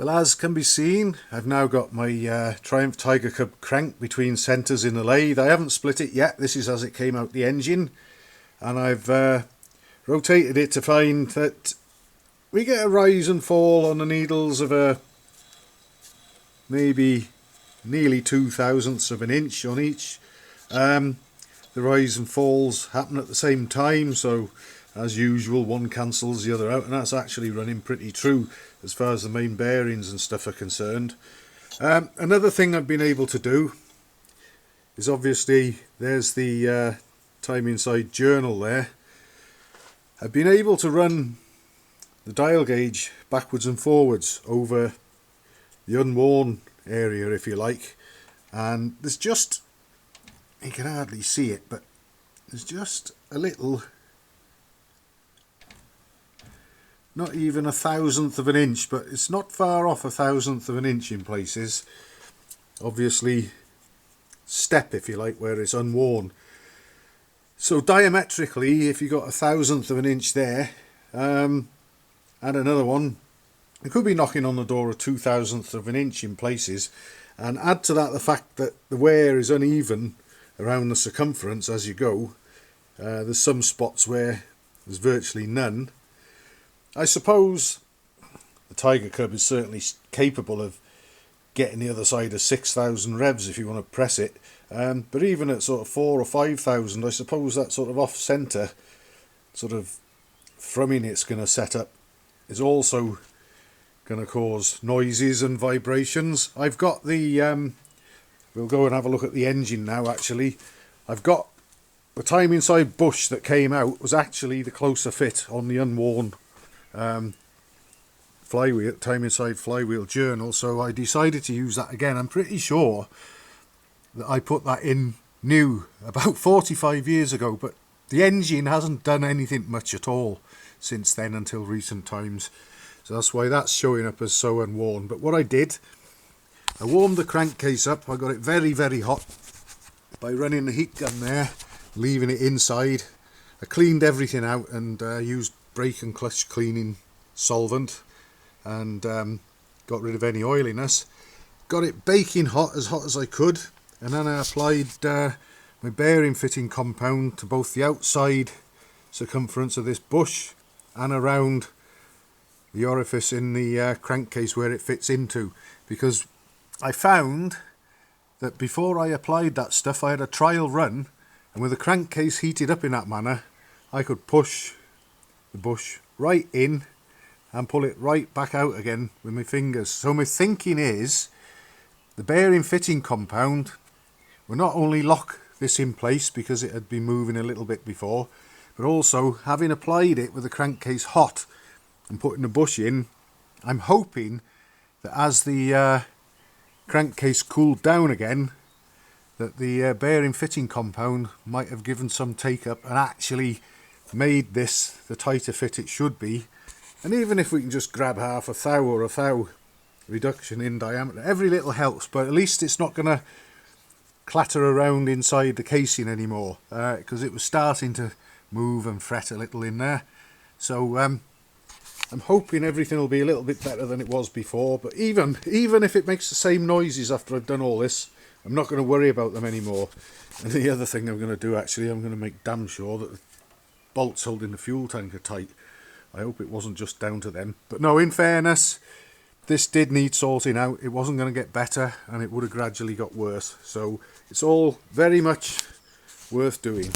Well, as can be seen, I've now got my Triumph Tiger Cub crank between centres in the lathe. I haven't split it yet, this is as it came out the engine, and I've rotated it to find that we get a rise and fall on the needles of maybe nearly 0.02 of an inch on each. The rise and falls happen at the same time, so as usual one cancels the other out, and that's actually running pretty true as far as the main bearings and stuff are concerned. Another thing I've been able to do is, obviously there's the time inside journal there. I've been able to run the dial gauge backwards and forwards over the unworn area, if you like, and there's just, you can hardly see it, but there's just a little, not even 1/1000th of an inch, but it's not far off 1/1000th of an inch in places. Obviously step, if you like, where it's unworn. So diametrically, if you got 1/1000th of an inch there, and another one, it could be knocking on the door of 2/1000th of an inch in places. And add to that the fact that the wear is uneven around the circumference as you go. There's some spots where there's virtually none. I suppose the Tiger Cub is certainly capable of getting the other side of 6,000 revs if you want to press it, but even at sort of 4,000 or 5,000, I suppose that sort of off-centre sort of thrumming it's going to set up is also going to cause noises and vibrations. I've got the we'll go and have a look at the engine now. Actually, I've got the time inside bush that came out was actually the closer fit on the unworn flywheel, time inside flywheel journal, so I decided to use that again. I'm pretty sure that I put that in new about 45 years ago, but the engine hasn't done anything much at all since then until recent times, so that's why that's showing up as so unworn. But what I did, I warmed the crankcase up. I got it very, very hot by running the heat gun there, leaving it inside. I cleaned everything out and used brake and clutch cleaning solvent, and got rid of any oiliness. Got it baking hot as I could, and then I applied my bearing fitting compound to both the outside circumference of this bush and around the orifice in the crankcase where it fits into, because I found that before I applied that stuff I had a trial run, and with the crankcase heated up in that manner I could push the bush right in and pull it right back out again with my fingers. So my thinking is the bearing fitting compound will not only lock this in place because it had been moving a little bit before, but also having applied it with the crankcase hot and putting the bush in, I'm hoping that as the crankcase cooled down again, that the bearing fitting compound might have given some take up and actually made this the tighter fit it should be. And even if we can just grab half a thou or a thou reduction in diameter, every little helps, but at least it's not going to clatter around inside the casing anymore, because it was starting to move and fret a little in there. So I'm hoping everything will be a little bit better than it was before, but even if it makes the same noises after I've done all this, I'm not going to worry about them anymore. And the other thing I'm going to do, actually, I'm going to make damn sure that the bolts holding the fuel tank are tight. I hope it wasn't just down to them. But no, in fairness, this did need sorting out. It wasn't going to get better, and it would have gradually got worse. So it's all very much worth doing.